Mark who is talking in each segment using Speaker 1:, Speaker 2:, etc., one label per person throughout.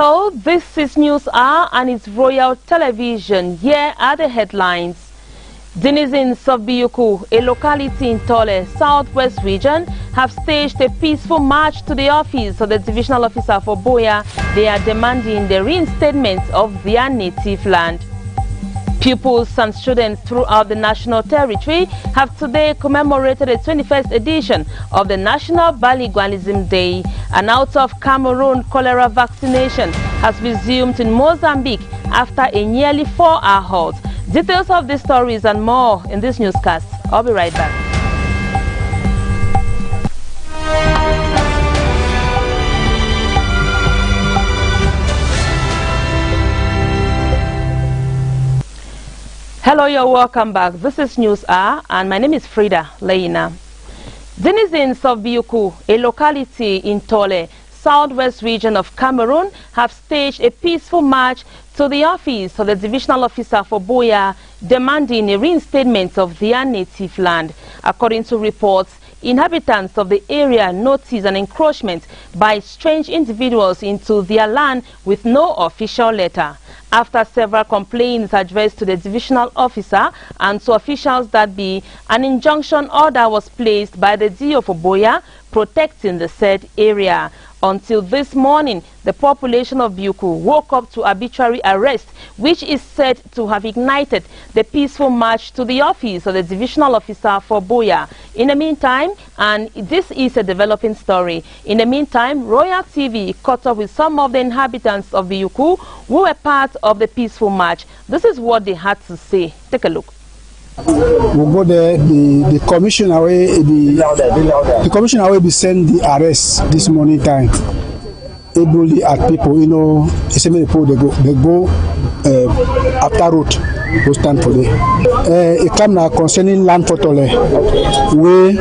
Speaker 1: Hello, this is News Hour and it's Royal Television. Here are the headlines. Denizens of Biyuku, a locality in Tole, Southwest region, have staged a peaceful march to the office of the divisional officer for Boya. They are demanding the reinstatement of their native land. Pupils and students throughout the national territory have today commemorated the 21st edition of the National Bilingualism Day. And out of Cameroon, cholera vaccination has resumed in Mozambique after a nearly 4-hour halt. Details of these stories and more in this newscast. I'll be right back. Hello, you're welcome back. This is News Hour and my name is Frida Leina. Denizens of Biyuku, a locality in Tole, Southwest region of Cameroon, have staged a peaceful march to the office of the divisional officer for Boya, demanding a reinstatement of their native land. According to reports, inhabitants of the area noticed an encroachment by strange individuals into their land with no official letter. After several complaints addressed to the divisional officer and to officials that be, an injunction order was placed by the DO for Boya protecting the said area. Until this morning, the population of Biyuku woke up to arbitrary arrest, which is said to have ignited the peaceful march to the office of the divisional officer for Boya. In the meantime, and this is a developing story, in the meantime, Royal TV caught up with some of the inhabitants of Biyuku who were part of the peaceful march. This is what they had to say. Take a look.
Speaker 2: We'll go there. The commissioner will be send the arrest this morning time. Ably at people, you know, some people they go after road, go stand for there. It come now concerning land for Tole, where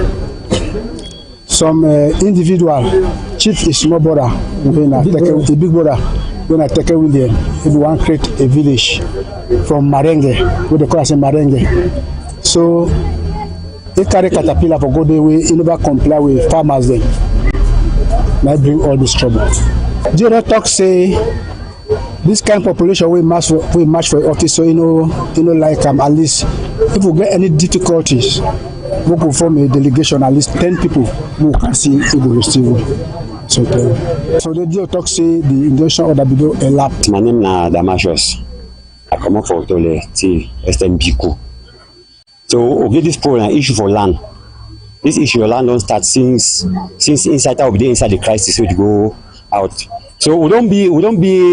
Speaker 2: some individual chief is small brother, when I take the big brother, when I take with them, everyone create a village from Marenge, where they call us Marenge. So they carry caterpillar for go the way, you never comply with farmers then. Might bring all this trouble. Do not talk say this kind of population we match for office, so you know like at least if we get any difficulties, we go form a delegation at least 10 people who can see if we receive. So the deal talk say the injunction order be do elapsed.
Speaker 3: My name na Damashos. I come up for Tole till STMBQ. So okay, this problem issue for land. This issue of land don't start since inside the crisis we go out. So we don't be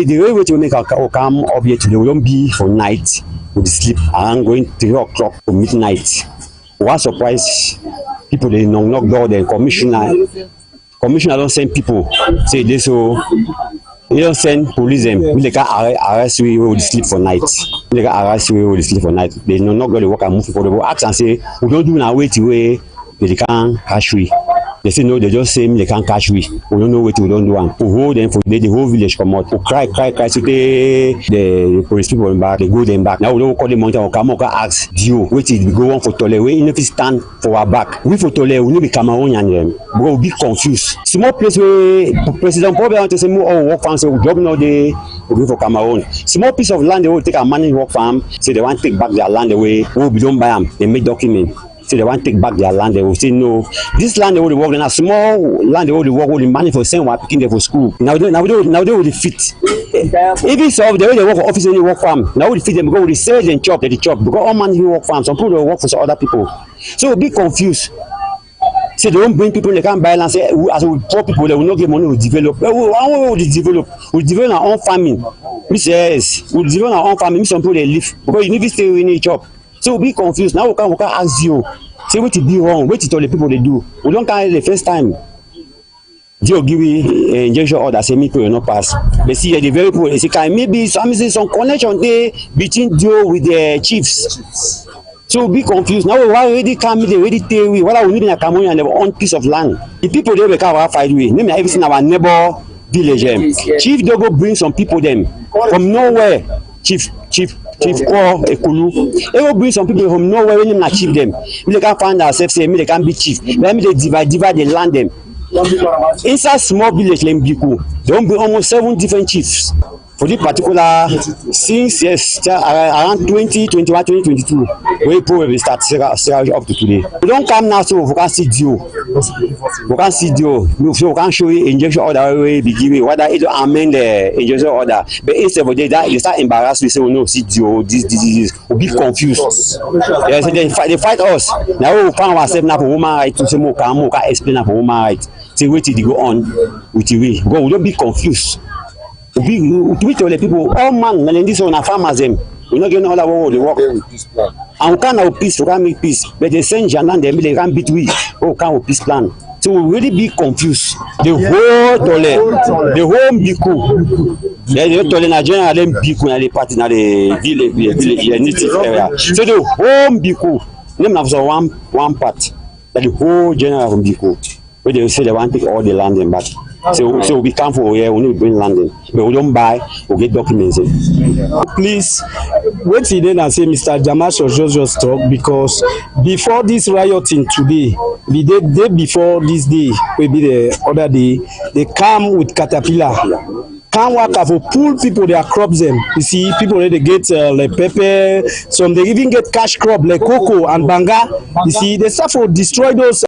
Speaker 3: the way we make our come up here today. We don't be for night. We sleep around going 3 o'clock to midnight. What surprise people they knock door the commissioner don't send people say this so they don't send police them. They can arrest we will sleep for night. They can arrest we will sleep for night. They no not going to work and move for the ask and say we don't do now wait away they can't catch we. They say no, they just say they can't catch we. We don't know what we don't do and we hold them for the whole village come out. We cry. So the police people back, they go them back. Now we don't call them mountain or come ask Dio, wait till we go on for Tole. We if stand for our back. We for Tole, we need to be Cameroonian them. We'll be confused. Small place where President Paul want to say more work farm, so we job now they go for Cameroon. Small piece of land they will take a manage work farm, so they want to take back their land away. We don't buy them. They make document. So they want to take back their land. They will say no. This land they will work in a small land. They will work with the money for same while picking them for school. Now they will defeat. Even so, the way they work for office and they work farm. Now we defeat them because we sell and chop. They chop because all money work farm. Some people will work for some other people. So we'll be confused. So they don't bring people. They can't buy land. Say as we poor people, they will not get money. We develop. We develop our own farming. We say yes. We develop our own farming. Some people they live because you need to stay in a job. So we be confused. Now we can ask you, say what to be wrong, what to tell the people they do. We don't carry the first time. They give me injection order, say me will not pass. But see, the very poor, they say, maybe some connection there between Dio with the chiefs. So we be confused. Now we already come, they already tell we what I will need in a Cameroon and their own piece of land. The people there will come our fight with. Name everything our neighbor village. Chief Dogo bring some people them from nowhere. Chief or Ekulu. They will bring some people from nowhere when they achieve them. They can find ourselves say, they can be chief. Let me they divide the land them. Inside small village like Biyuku, Don't be almost 7 different chiefs for this particular since around 2021, 2022. We probably start up to today. We don't come now so we can see Dio. We can see Dio. So we can show you injection order way be given whether it will amend the injection order. But instead of that, you start embarrassed. We say, "Oh no, see Dio, this. We be confused." Yes, they fight us. Now we find ourselves now for woman right to say more can explain for woman right. Say wait till they go on with the way. Go, we don't be confused. We tell the people, all man, and this one are farmers them. We're not getting all that work, they work. And we can't have peace, we can't make peace. But they send Janan, they can't beat we. Oh, can't have peace plan. So we really be confused. The whole Tole, the whole Biku. The Tole Nigeria, them Biku, and the party, and the village, native area. So the whole Biku, them have one part. That the whole general from Biku. Where they say they want to take all the land and back. So we come for here, we need to bring land in. But we don't buy, we get documents in.
Speaker 2: Please, wait till then and say Mr. Jamash just talk, because before this rioting today, the day before this day, maybe the other day, they come with caterpillar. Can't work for pull people their crops them. You see, people they get like pepper, some they even get cash crop like cocoa and banga. You see, they start for destroy those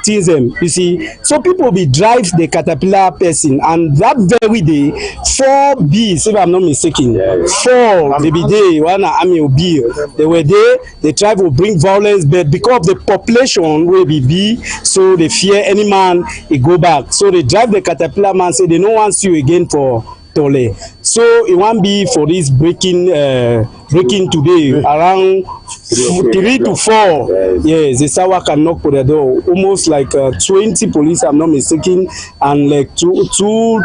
Speaker 2: things them. You see, so people be drive the caterpillar person, and that very day 4 bees, if I'm not mistaken, 4 they be there. One army will be they were there. They try to bring violence, but because of the population will be, so they fear any man he go back. So they drive the caterpillar man, say they don't want you again for Tole. So it won't be for this breaking today around 3 to 4. Yes, the Sawa can knock on the door. Almost like 20 police, I'm not mistaken, and like two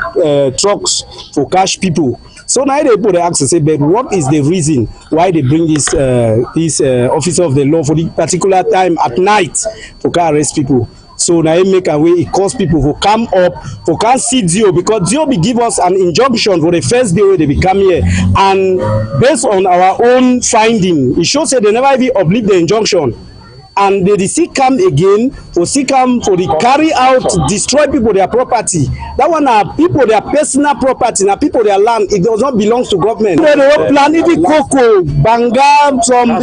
Speaker 2: trucks for cash people. So now they put the ask and say, but what is the reason why they bring this officer of the law for the particular time at night for car arrest people? So now it make a way, it cause people who come up, who can't see Dio, because Dio will give us an injunction for the first day when they become here. And based on our own finding, it shows that they never even uplift the injunction. And they still come again, for the carry out, destroy people their property. That one are people their personal property, now people their land. It does not belong to government. They don't plant even cocoa, banga, some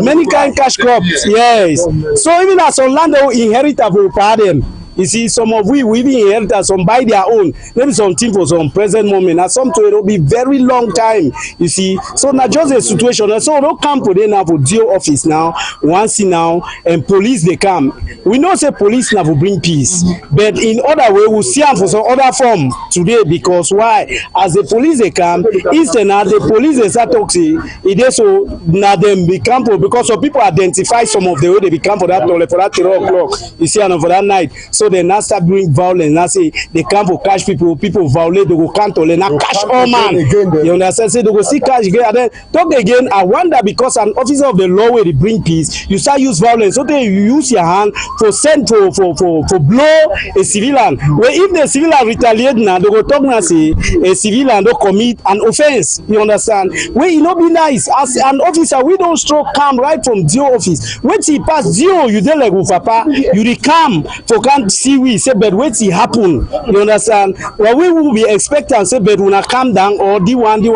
Speaker 2: many kind cash crops. Yes. So even as some land they will inherit for them. You see, some of we even inherit, some buy their own. Maybe something for some present moment. And some to it will be very long time. You see, so now just a situation. So don't come today now for Dio office now, once now, and police they come. We know say police now will bring peace, but in other way we'll see them for some other form today, because why? As the police they come, instead now the police they start talking. It is so now them become because some people identify some of the way they become for that 3 o'clock. You see, and for that night. So they now start doing violence. Now say they come for cash people violate, they go cancel, now cash all man. You understand? Say they go see cash again, and then talk again. I wonder, because an officer of the law will bring peace, you start use violence. So then you use your hand for send for blow a civilian. Well, if the civilian retaliate now, they go talk now say a civilian don't commit an offense. You understand? Well, you know be nice as an officer. We don't stroke calm right from Dio office. When he pass Dio, you dey like with papa, you dey calm for can't see we say, but wait it happen. You understand? Well, we will be expecting say, but when I calm down or the one we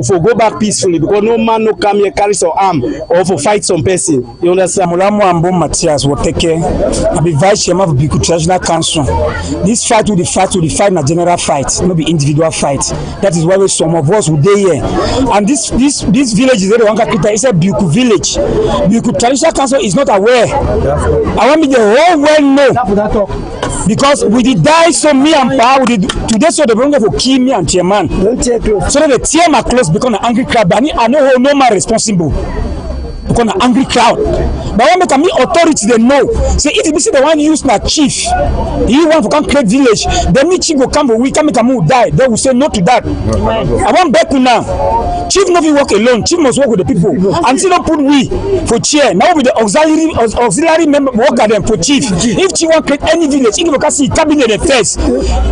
Speaker 2: for go back peacefully, because no man no come here carry some arm or for fight some person. You understand?
Speaker 4: Mulamu Ambo Matthias will take care. I be vice chairman of Biku Traditional Council. This fight will be fight na general fight, not be individual fight. That is why some of us will be here. And this village is very it's a Biku village. Biku Traditional Council is not aware. I want me the whole world know. Because we did die, so me and Pa, we did today, so the bring for kill me and chairman. So that the tear my clothes become an angry crowd. But I know how no man responsible. Become an angry crowd. But when make me authority they know. Say if you see the one use na chief, he want to come create village, then me chief go come we can make a move die. They will say no to that. I want back now. Chief no fit work alone. Chief must work with the people. Until don't put we for chair. Now with the auxiliary member worker them for chief. If chief want create any village, if you can see cabinet the first.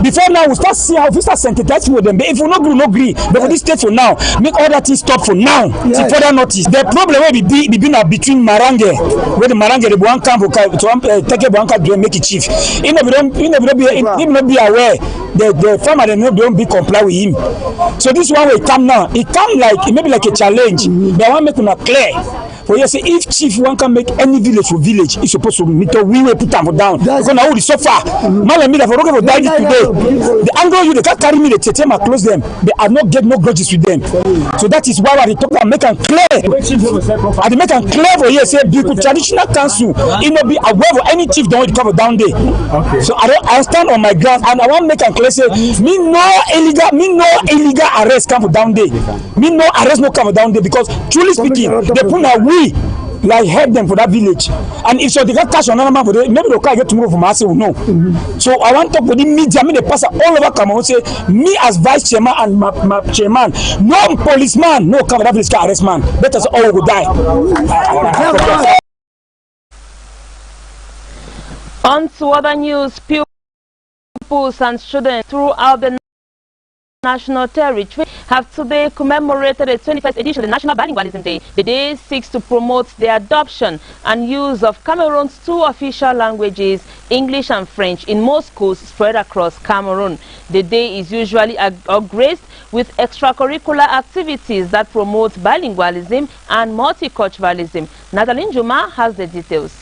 Speaker 4: Before now we start see how we start sensitize with them. But if we no agree, but for this state for now, make all that things stop for now. Till further notice. The problem will be between Marange, where the Marange the one camp to take a bank to make it chief. He not be aware the farmer they don't be comply with him. So this one will come now. It come like it may be like a challenge. But I want to make it clear. For you say if chief one can make any village for village, he's supposed to meet up. We will put them down. Because now we so far. Man, me for for died today. The angle you they can't carry me the tete and close them. They are not get no grudges with them. So that is why I talk and make them clear. I make them clear for you say because traditional council it not be aware of any chief don't come down there. Okay. So I stand on my ground and I want make them clear say me no illegal arrest come down there. Me no arrest no come down there because truly speaking they put a we like help them for that village, and if so they got cash on another man for them, maybe they can't get tomorrow from us. No. So I want to talk with the media. Me the pass all over Cameroon say me as vice chairman and my chairman, no policeman, no come that village can arrest man. Better all will die.
Speaker 1: On to other news, pupils and students throughout the national territory have today commemorated the 21st edition of the National Bilingualism Day. The day seeks to promote the adoption and use of Cameroon's two official languages, English and French, in most schools spread across Cameroon. The day is usually graced with extracurricular activities that promote bilingualism and multiculturalism. Natalie Njuma has the details.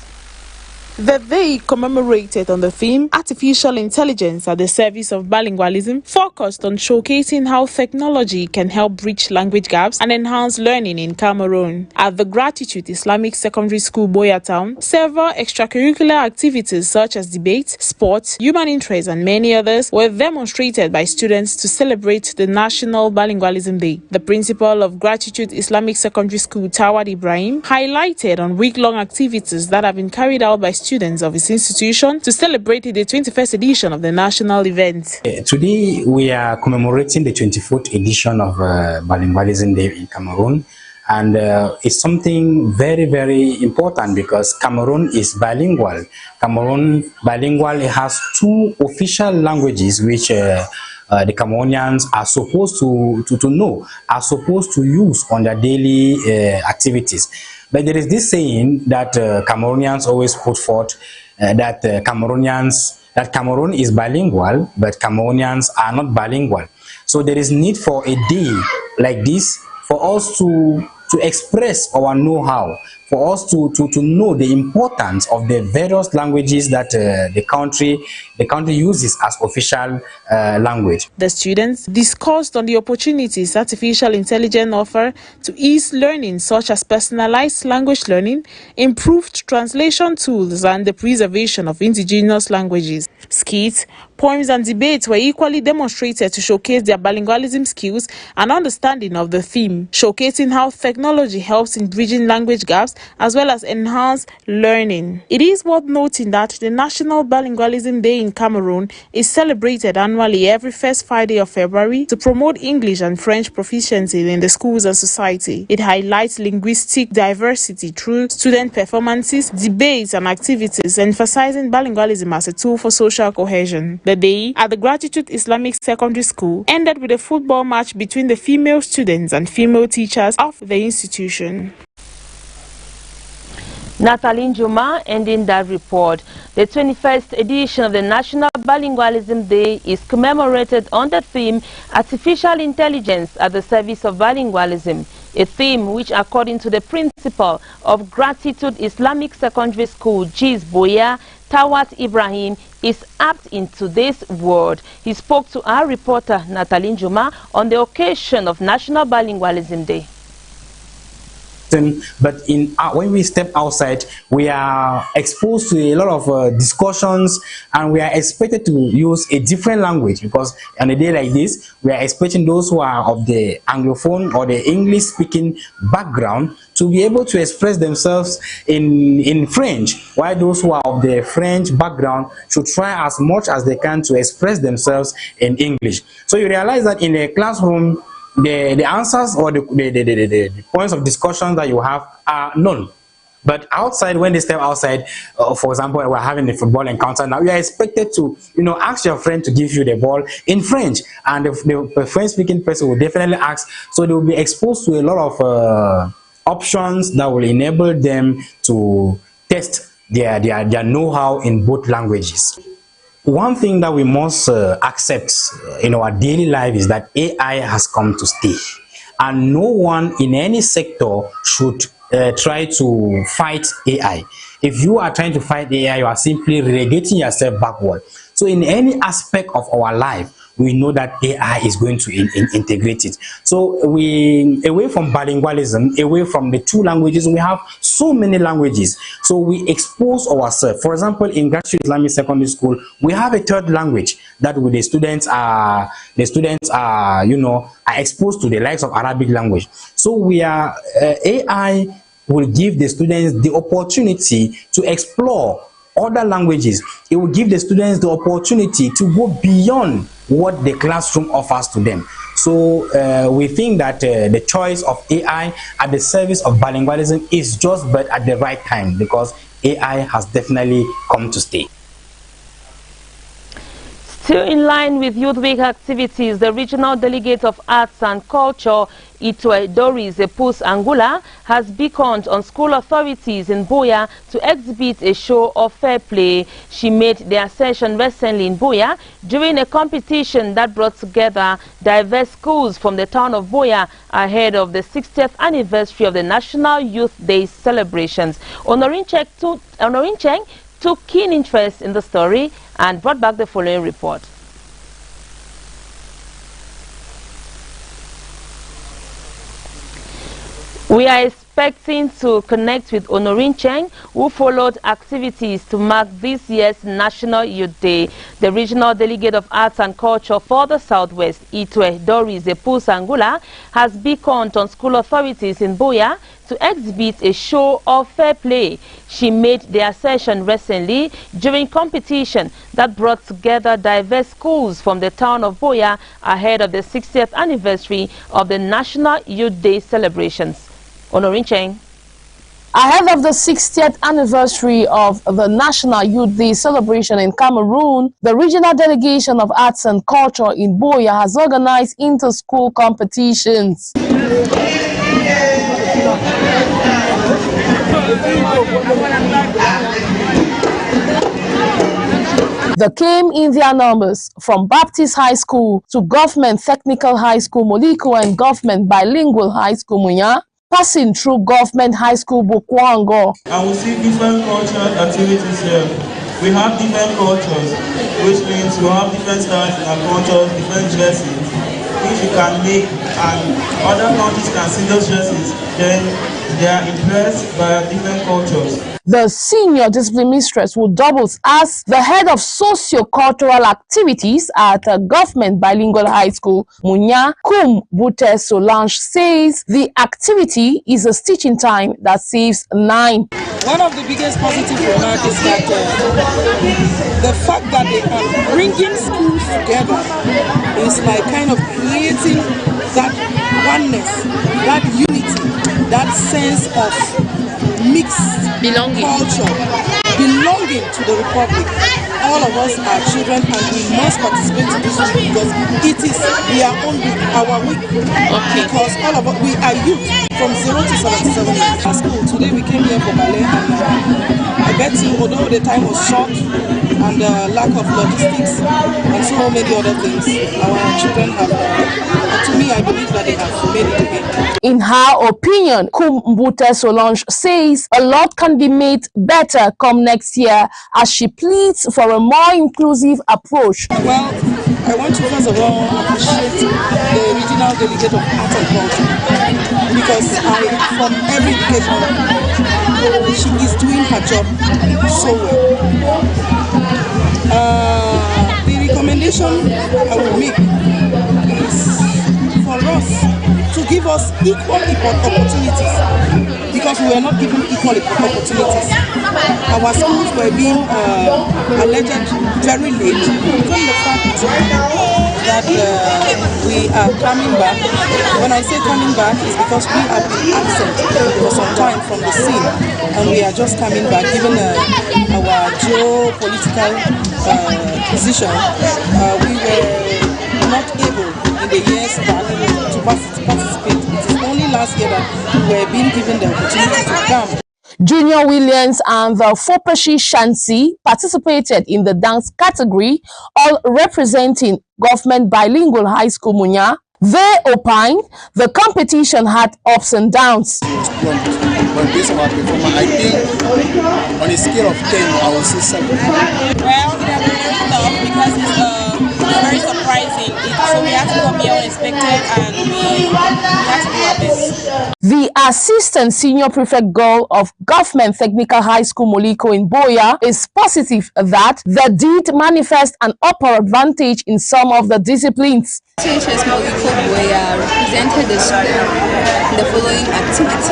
Speaker 5: The day commemorated on the theme Artificial Intelligence at the Service of Bilingualism focused on showcasing how technology can help bridge language gaps and enhance learning in Cameroon. At the Gratitude Islamic Secondary School, Boya Town, several extracurricular activities such as debates, sports, human interest and many others were demonstrated by students to celebrate the National Bilingualism Day. The principal of Gratitude Islamic Secondary School, Tawad Ibrahim, highlighted on week-long activities that have been carried out by students of his institution to celebrate the 21st edition of the national event.
Speaker 6: Today we are commemorating the 24th edition of Bilingualism Day in Cameroon, and it's something very, very important because Cameroon is bilingual. Cameroon bilingual has two official languages which the Cameroonians are supposed to know, are supposed to use on their daily activities. But there is this saying that Cameroonians always put forth that Cameroon is bilingual, but Cameroonians are not bilingual. So there is need for a day like this for us to express our know-how, for us to know the importance of the various languages that the country uses as official language.
Speaker 5: The students discussed on the opportunities artificial intelligence offer to ease learning, such as personalized language learning, improved translation tools, and the preservation of indigenous languages. Skits, poems, and debates were equally demonstrated to showcase their bilingualism skills and understanding of the theme, showcasing how technology helps in bridging language gaps as well as enhance learning. It is worth noting that the National Bilingualism Day in Cameroon is celebrated annually every first Friday of February to promote English and French proficiency in the schools and society. It highlights linguistic diversity through student performances, debates, and activities, emphasizing bilingualism as a tool for social cohesion. The day at the Gratitude Islamic Secondary School ended with a football match between the female students and female teachers of the institution.
Speaker 1: Natalie Njuma ending that report. The 21st edition of the National Bilingualism Day is commemorated on the theme Artificial Intelligence at the Service of Bilingualism, a theme which, according to the principal of Gratitude Islamic Secondary School, GIS Boya, Tawat Ibrahim, is apt in today's world. He spoke to our reporter Natalie Njuma on the occasion of National Bilingualism Day.
Speaker 6: But when we step outside, we are exposed to a lot of discussions, and we are expected to use a different language, because on a day like this, we are expecting those who are of the Anglophone or the English-speaking background to be able to express themselves in French, while those who are of the French background should try as much as they can to express themselves in English. So you realize that in a classroom, the answers or the points of discussion that you have are known. But outside, when they step outside, for example, we're having a football encounter now, you are expected to, ask your friend to give you the ball in French, and the French-speaking person will definitely ask. So they will be exposed to a lot of options that will enable them to test their know-how in both languages. One thing that we must accept in our daily life is that AI has come to stay, and no one in any sector should try to fight AI. If you are trying to fight AI, you are simply relegating yourself backward. So in any aspect of our life, we know that AI is going to integrate it. So away from bilingualism, away from the two languages, we have so many languages. So we expose ourselves. For example, in Graduate Islamic Secondary School, we have a third language that the students are exposed to the likes of Arabic language. So AI will give the students the opportunity to explore other languages. It will give the students the opportunity to go beyond what the classroom offers to them. So we think that the choice of AI at the service of bilingualism is just but at the right time, because AI has definitely come to stay.
Speaker 1: Still in line with Youth Week activities, the Regional Delegate of Arts and Culture, Itwe Doris Epus Angula, has beckoned on school authorities in Buea to exhibit a show of fair play. She made the assertion recently in Buea during a competition that brought together diverse schools from the town of Buea ahead of the 60th anniversary of the National Youth Day celebrations. Honorin Cheng took keen interest in the story and brought back the following report. We are expecting to connect with Honorin Cheng, who followed activities to mark this year's National Youth Day. The Regional Delegate of Arts and Culture for the Southwest, Itwe Doris Epus Angula, has beckoned on school authorities in Buea to exhibit a show of fair play. She made the assertion recently during competition that brought together diverse schools from the town of Buea ahead of the 60th anniversary of the National Youth Day celebrations. Honorin Cheng.
Speaker 7: Ahead of the 60th anniversary of the National Youth Day celebration in Cameroon, the Regional Delegation of Arts and Culture in Buea has organized inter-school competitions. They came in their numbers from Baptist High School to Government Technical High School Moliko and Government Bilingual High School Munya, passing through Government High School Bukwango.
Speaker 8: And we see different cultural activities here. We have different cultures, which means we have different styles in our cultures, different dresses, which you can make, and other countries can see those dresses, then they are impressed by different cultures.
Speaker 7: The senior discipline mistress who doubles as the head of socio-cultural activities at a Government Bilingual High School, Munya Kum Bute Solange, says the activity is a stitching time that saves 9.
Speaker 9: One of the biggest positive remarks is that the fact that they are bringing schools together is like kind of creating that oneness, that unity, that sense of mixed culture, belonging to the Republic. All of us are children and we must participate in this week because it is their own week, our week. Okay. Because all of us, we are youth from 0 to 77 years. At school, today we came here for ballet and I bet you, although the time was short and lack of logistics and so many other things, our children have, to me, I believe that they have made it again.
Speaker 7: In her opinion, Kumbute Solange says a lot can be made better come next year as she pleads for a more inclusive approach.
Speaker 9: Well, I want to first of all appreciate the Regional Delegate of Arts and Culture because from every occasion, she is doing her job so well. The recommendation I will make is for us to give us equal opportunities because we were not given equal opportunities. Our schools were being alleged very late from the fact that we are coming back. When I say coming back, it's because we have been absent for some time from the scene, and we are just coming back. Given our geopolitical position, we were not able in the years back to participate. It is only last year that we were being given the opportunity to come.
Speaker 7: Junior Williams and the Fopeshi Shansi participated in the dance category, all representing Government Bilingual High School Munya. They opined the competition had ups and downs.
Speaker 10: But based on our performance, I think on a scale of 10, I would say 7.
Speaker 11: Well, it has been very tough because it's very surprising. So we have to come here unexpected and we have to do our best.
Speaker 7: The Assistant Senior Prefect Girl of Government Technical High School Moliko in Boya is positive that they did manifest an upper advantage in some of the disciplines.
Speaker 12: CHS Moliko Boya represented the school in the following activities: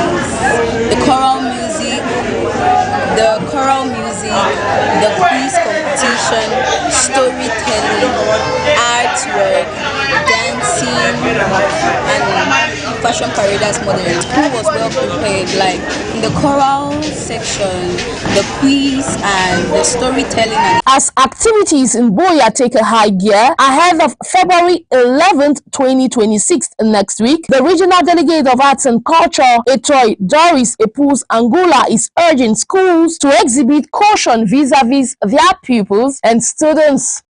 Speaker 12: the choral music, the quiz competition, storytelling, artwork, dancing, and fashion parade as modern. The school was well prepared, like in the choral section, the quiz and the storytelling.
Speaker 7: As activities in Boya take a high gear ahead of February 11th, 2026 next week, the Regional Delegate of Arts and Culture, Etoy Doris Epus Angola, is urging schools to exhibit caution vis-a-vis their pupils and students.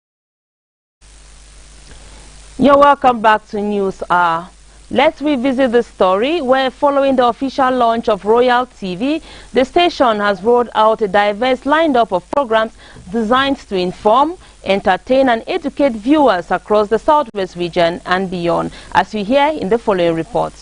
Speaker 1: You're welcome back to News Hour. Let's revisit the story where, following the official launch of Royal TV, the station has rolled out a diverse lineup of programs designed to inform, entertain and educate viewers across the Southwest region and beyond, as we hear in the following report.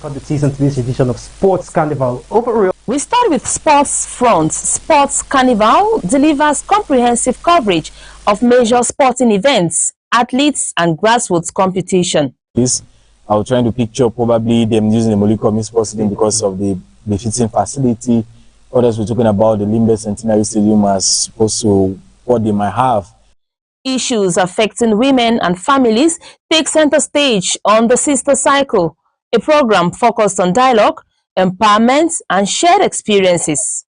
Speaker 13: The season to this edition of Sports Carnival overall.
Speaker 7: We start with Sports Front. Sports Carnival delivers comprehensive coverage of major sporting events, athletes and grassroots competition.
Speaker 14: I was trying to picture probably them using the Moliko Sports Stadium because of the befitting facility. Others were talking about the Limbe Centenary Stadium as opposed to what they might have.
Speaker 7: Issues affecting women and families take center stage on the Sister Cycle, a program focused on dialogue, empowerment and shared experiences.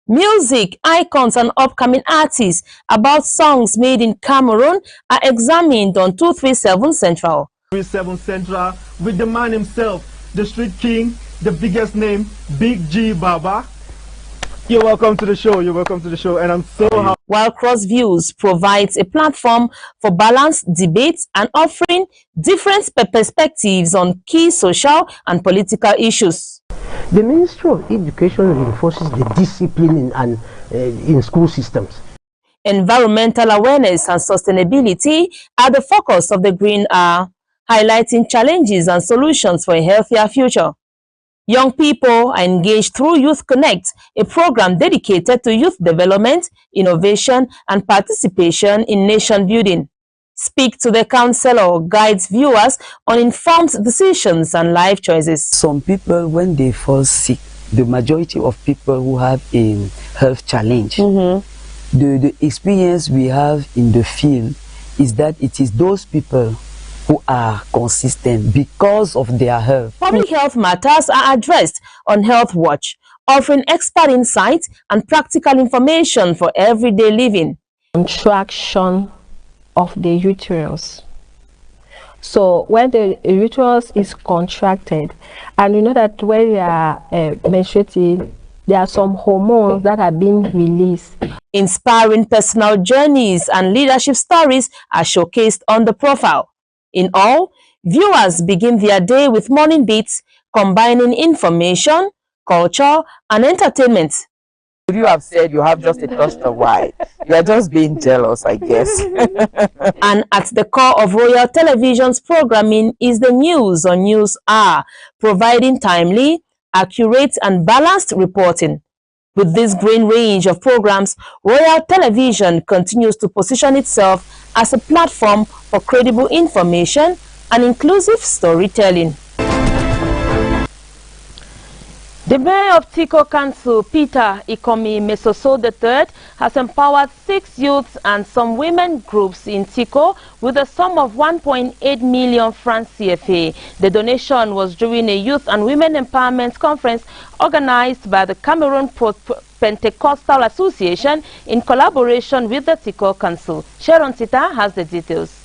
Speaker 7: Music, icons and upcoming artists about songs made in Cameroon are examined on 237 Central.
Speaker 15: 237 Central with the man himself, the street king, the biggest name, Big G Baba. You're welcome to the show. You're welcome to the show, and I'm so happy.
Speaker 7: While Cross Views provides a platform for balanced debates and offering different perspectives on key social and political issues.
Speaker 13: The Ministry of Education reinforces the discipline in school systems.
Speaker 7: Environmental awareness and sustainability are the focus of the Green Hour, highlighting challenges and solutions for a healthier future. Young people are engaged through Youth Connect, a program dedicated to youth development, innovation, and participation in nation building. Speak to the Counselor guides viewers on informed decisions and life choices.
Speaker 16: Some people, when they fall sick, the majority of people who have a health challenge, the experience we have in the field is that it is those people who are consistent because of their health.
Speaker 7: Public health matters are addressed on Health Watch, offering expert insights and practical information for everyday living.
Speaker 17: Contraction of the uterus. So when the uterus is contracted, and you know that when you are menstruating, there are some hormones that are being released.
Speaker 7: Inspiring personal journeys and leadership stories are showcased on the profile. In all, viewers begin their day with morning beats, combining information, culture, and entertainment.
Speaker 18: You have said you have just a touch of white. You are just being jealous, I guess.
Speaker 7: And at the core of Royal Television's programming is the news on News Hour, providing timely, accurate, and balanced reporting. With this growing range of programs, Royal Television continues to position itself as a platform for credible information and inclusive storytelling.
Speaker 1: The mayor of Tiko Council, Peter Ikomi Mesoso III, has empowered 6 youths and some women groups in Tiko with a sum of 1.8 million francs CFA. The donation was during a youth and women empowerment conference organized by the Cameroon Pentecostal Association in collaboration with the Tiko Council. Sharon Tita has the details.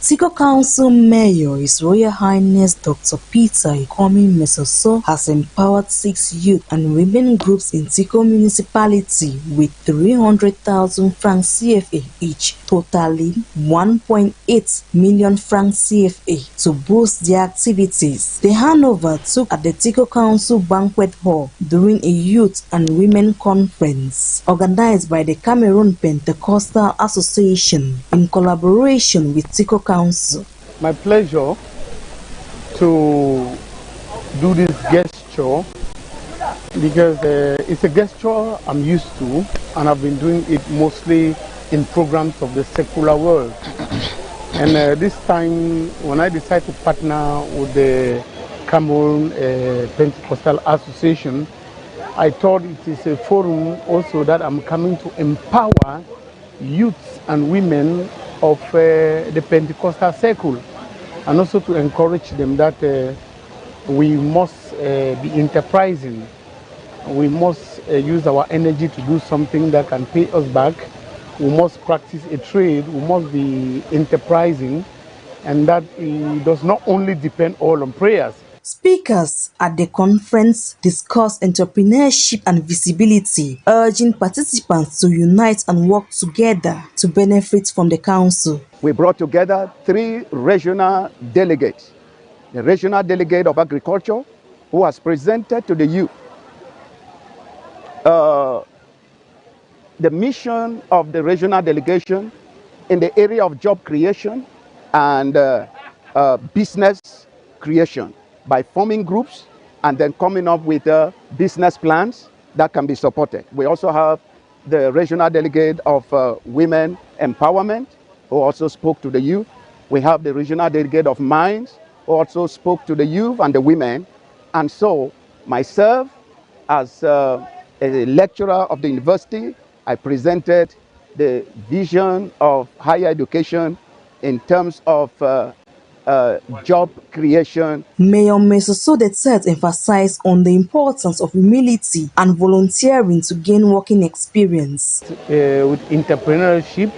Speaker 19: Tiko Council Mayor, His Royal Highness Dr. Peter Ikomi Mesoso, has empowered 6 youth and women groups in Tiko municipality with 300,000 francs CFA each, totaling 1.8 million francs CFA to boost their activities. The handover took at the Tiko Council Banquet Hall during a youth and women conference organized by the Cameroon Pentecostal Association in collaboration with Tiko Council.
Speaker 20: My pleasure to do this gesture because it's a gesture I'm used to, and I've been doing it mostly in programs of the secular world. And this time when I decided to partner with the Cameroon Pentecostal Association, I thought it is a forum also that I'm coming to empower youths and women of the Pentecostal circle, and also to encourage them that we must be enterprising. We must use our energy to do something that can pay us back. We must practice a trade. We must be enterprising, and that it does not only depend all on prayers.
Speaker 19: Speakers at the conference discussed entrepreneurship and visibility, urging participants to unite and work together to benefit from the council.
Speaker 21: We brought together 3 regional delegates. The regional delegate of agriculture, who has presented to the youth the mission of the regional delegation in the area of job creation and business creation, by forming groups and then coming up with business plans that can be supported. We also have the regional delegate of women empowerment, who also spoke to the youth. We have the regional delegate of mines, who also spoke to the youth and the women. And so myself, as a lecturer of the university, I presented the vision of higher education in terms of job creation.
Speaker 19: Mayor Mesoso III emphasized on the importance of humility and volunteering to gain working experience.
Speaker 20: With entrepreneurship,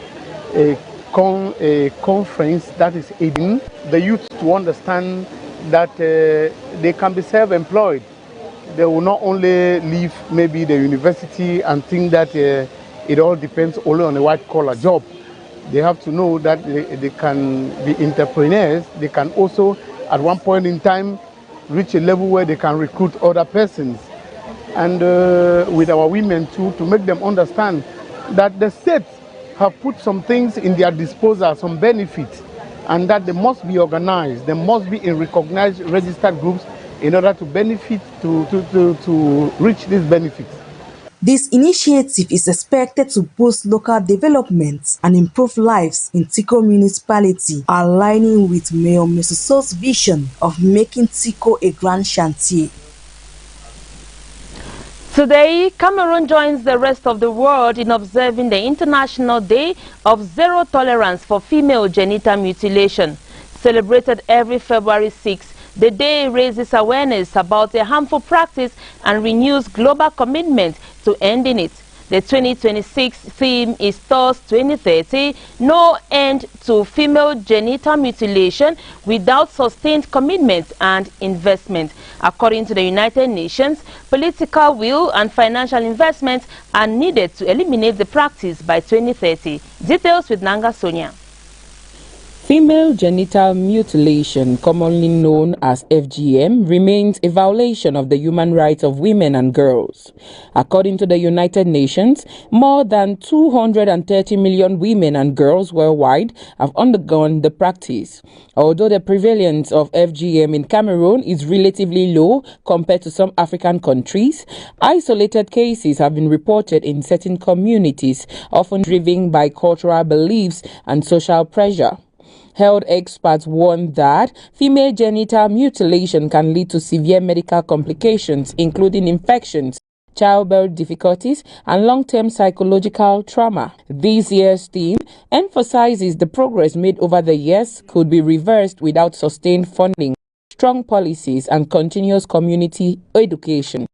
Speaker 20: a conference that is aiding the youth to understand that they can be self-employed. They will not only leave maybe the university and think that it all depends only on a white-collar job. They have to know that they can be entrepreneurs. They can also, at one point in time, reach a level where they can recruit other persons. And with our women too, to make them understand that the state have put some things in their disposal, some benefits, and that they must be organized. They must be in recognized registered groups in order to benefit, to reach these benefits.
Speaker 19: This initiative is expected to boost local development and improve lives in Tiko municipality, aligning with Mayor Mesoso's vision of making Tiko a grand chantier.
Speaker 1: Today, Cameroon joins the rest of the world in observing the International Day of Zero Tolerance for Female Genital Mutilation. Celebrated every February 6, the day raises awareness about a harmful practice and renews global commitment to ending it. The 2026 theme is thus 2030, No End to Female Genital Mutilation Without Sustained Commitment and Investment. According to the United Nations, political will and financial investments are needed to eliminate the practice by 2030. Details with Nanga Sonia.
Speaker 22: Female genital mutilation, commonly known as FGM, remains a violation of the human rights of women and girls. According to the United Nations, more than 230 million women and girls worldwide have undergone the practice. Although the prevalence of FGM in Cameroon is relatively low compared to some African countries, isolated cases have been reported in certain communities, often driven by cultural beliefs and social pressure. Health experts warn that female genital mutilation can lead to severe medical complications, including infections, childbirth difficulties, and long-term psychological trauma. This year's theme emphasizes the progress made over the years could be reversed without sustained funding, strong policies, and continuous community education.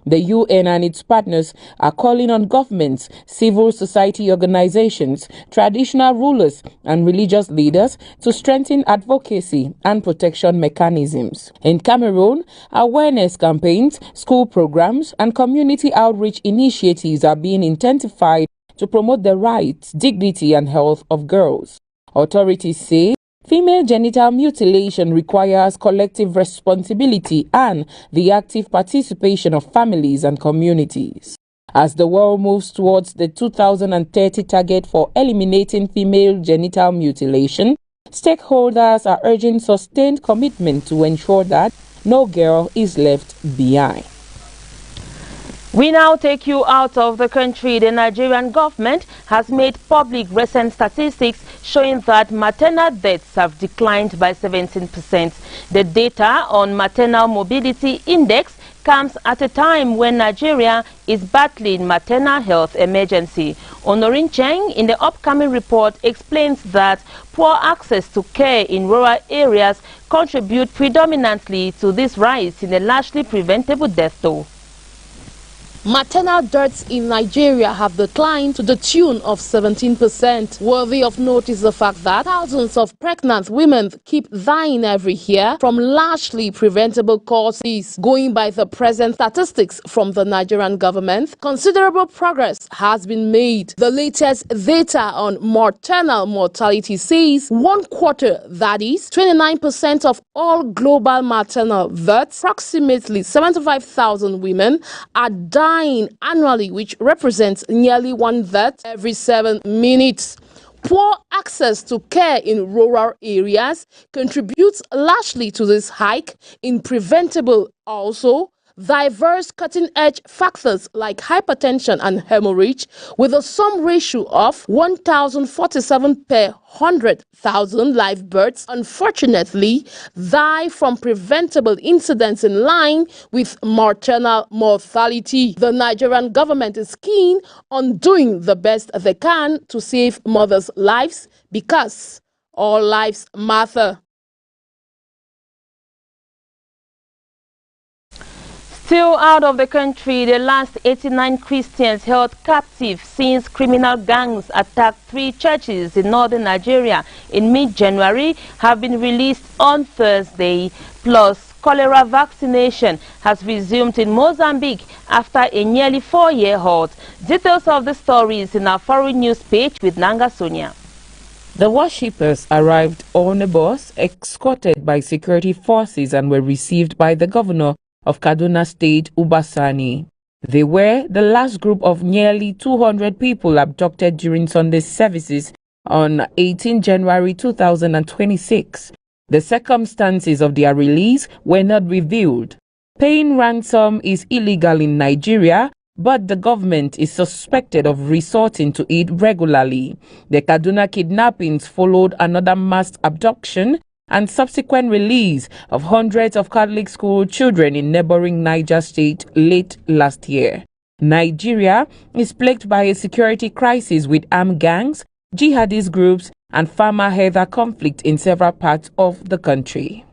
Speaker 22: The UN and its partners are calling on governments, civil society organizations, traditional rulers, and religious leaders to strengthen advocacy and protection mechanisms. In Cameroon, awareness campaigns, school programs, and community outreach initiatives are being intensified to promote the rights, dignity, and health of girls. Authorities say female genital mutilation requires collective responsibility and the active participation of families and communities. As the world moves towards the 2030 target for eliminating female genital mutilation, stakeholders are urging sustained commitment to ensure that no girl is left behind.
Speaker 1: We now take you out of the country. The Nigerian government has made public recent statistics showing that maternal deaths have declined by 17%. The data on maternal mobility index comes at a time when Nigeria is battling maternal health emergency. Honorin Cheng in the upcoming report explains that poor access to care in rural areas contribute predominantly to this rise in a largely preventable death toll.
Speaker 7: Maternal deaths in Nigeria have declined to the tune of 17%. Worthy of note is the fact that thousands of pregnant women keep dying every year from largely preventable causes. Going by the present statistics from the Nigerian government, considerable progress has been made. The latest data on maternal mortality says 1/4, that is 29% of all global maternal deaths, approximately 75,000 women, are dying annually, which represents nearly 1 death every 7 minutes. Poor access to care in rural areas contributes largely to this hike in preventable. Also, diverse cutting-edge factors like hypertension and hemorrhage, with a sum ratio of 1,047 per 100,000 live births, unfortunately, die from preventable incidents in line with maternal mortality. The Nigerian government is keen on doing the best they can to save mothers' lives because all lives matter.
Speaker 1: Still out of the country, the last 89 Christians held captive since criminal gangs attacked 3 churches in northern Nigeria in mid-January have been released on Thursday. Plus, cholera vaccination has resumed in Mozambique after a nearly 4-year halt. Details of the stories in our foreign news page with Nanga Sonia.
Speaker 22: The worshippers arrived on a bus escorted by security forces and were received by the governor of Kaduna State, Ubasani. They were the last group of nearly 200 people abducted during Sunday's services on 18 January 2026. The circumstances of their release were not revealed. Paying ransom is illegal in Nigeria, but the government is suspected of resorting to it regularly. The Kaduna kidnappings followed another mass abduction and subsequent release of hundreds of Catholic school children in neighboring Niger State late last year. Nigeria is plagued by a security crisis with armed gangs, jihadist groups, and farmer-herder conflict in several parts of the country.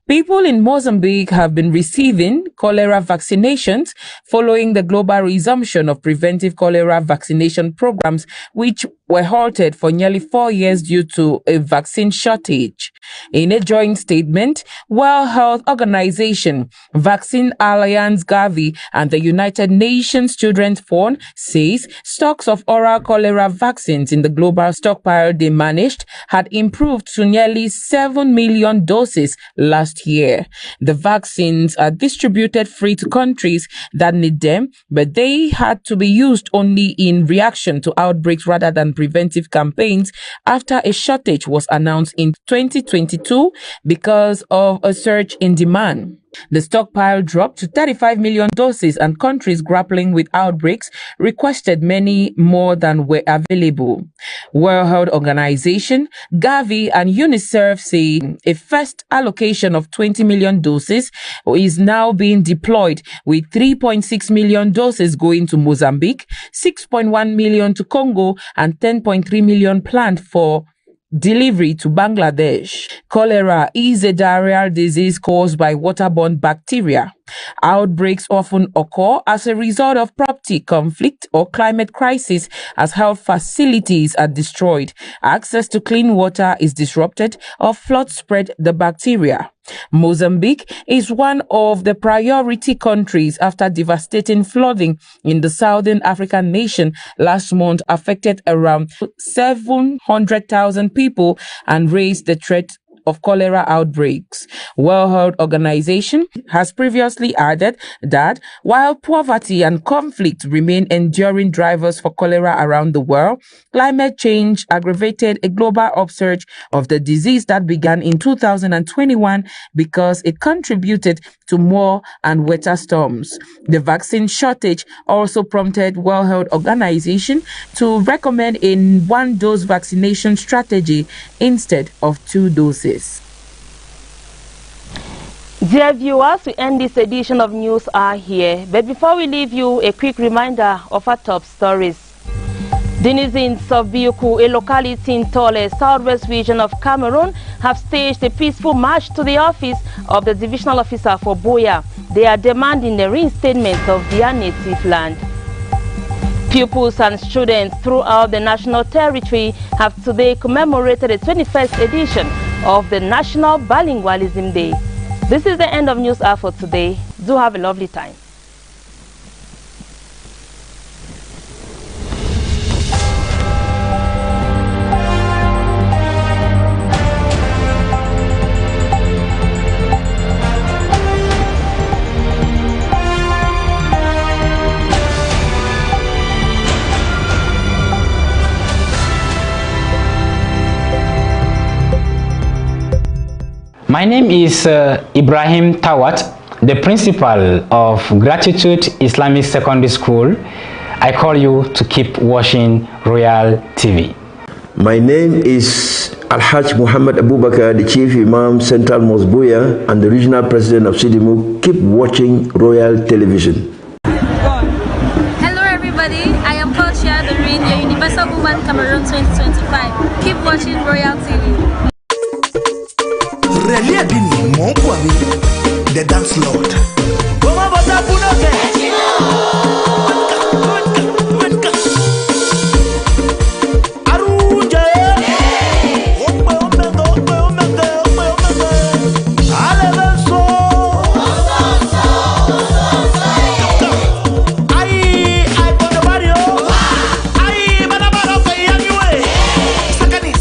Speaker 22: People in Mozambique have been receiving cholera vaccinations following the global resumption of preventive cholera vaccination programs, which were halted for nearly 4 years due to a vaccine shortage. In a joint statement, World Health Organization, Vaccine Alliance Gavi, and the United Nations Children's Fund says stocks of oral cholera vaccines in the global stockpile they managed had improved to nearly 7 million doses last year. The vaccines are distributed free to countries that need them, but they had to be used only in reaction to outbreaks rather than preventive campaigns after a shortage was announced in 2022 because of a surge in demand. The stockpile dropped to 35 million doses, and countries grappling with outbreaks requested many more than were available. World Health Organization, Gavi, and UNICEF say a first allocation of 20 million doses is now being deployed, with 3.6 million doses going to Mozambique, 6.1 million to Congo, and 10.3 million planned for delivery to Bangladesh. Cholera is a diarrheal disease caused by waterborne bacteria. Outbreaks often occur as a result of property conflict or climate crisis, as health facilities are destroyed, access to clean water is disrupted, or floods spread the bacteria. Mozambique is one of the priority countries after devastating flooding in the southern African nation last month affected around 700,000 people and raised the threat of cholera outbreaks. World Health Organization has previously added that while poverty and conflict remain enduring drivers for cholera around the world, climate change aggravated a global upsurge of the disease that began in 2021 because it contributed to more and wetter storms. The vaccine shortage also prompted World Health Organization to recommend a one-dose vaccination strategy instead of 2 doses.
Speaker 1: Dear viewers, we end this edition of News Hour here. But before we leave you, a quick reminder of our top stories. Denizens of Biuku, a locality in Tole, southwest region of Cameroon, have staged a peaceful march to the office of the divisional officer for Buea. They are demanding the reinstatement of their native land. Pupils and students throughout the national territory have today commemorated the 21st edition of the National Bilingualism Day. This is the end of News Hour for today. Do have a lovely time.
Speaker 2: My name is Ibrahim Tawat, the principal of Gratitude Islamic Secondary School. I call you to keep watching Royal TV.
Speaker 3: My name is Al-Hajj Muhammad Abubakar, the Chief Imam, Central Mosque Buea, and the Regional President of Sidimu. Keep watching Royal Television.
Speaker 23: Hello everybody, I am Portia Doreen, your Universal Woman Cameroon 2025. Keep watching Royal TV.
Speaker 24: The Dance Lord.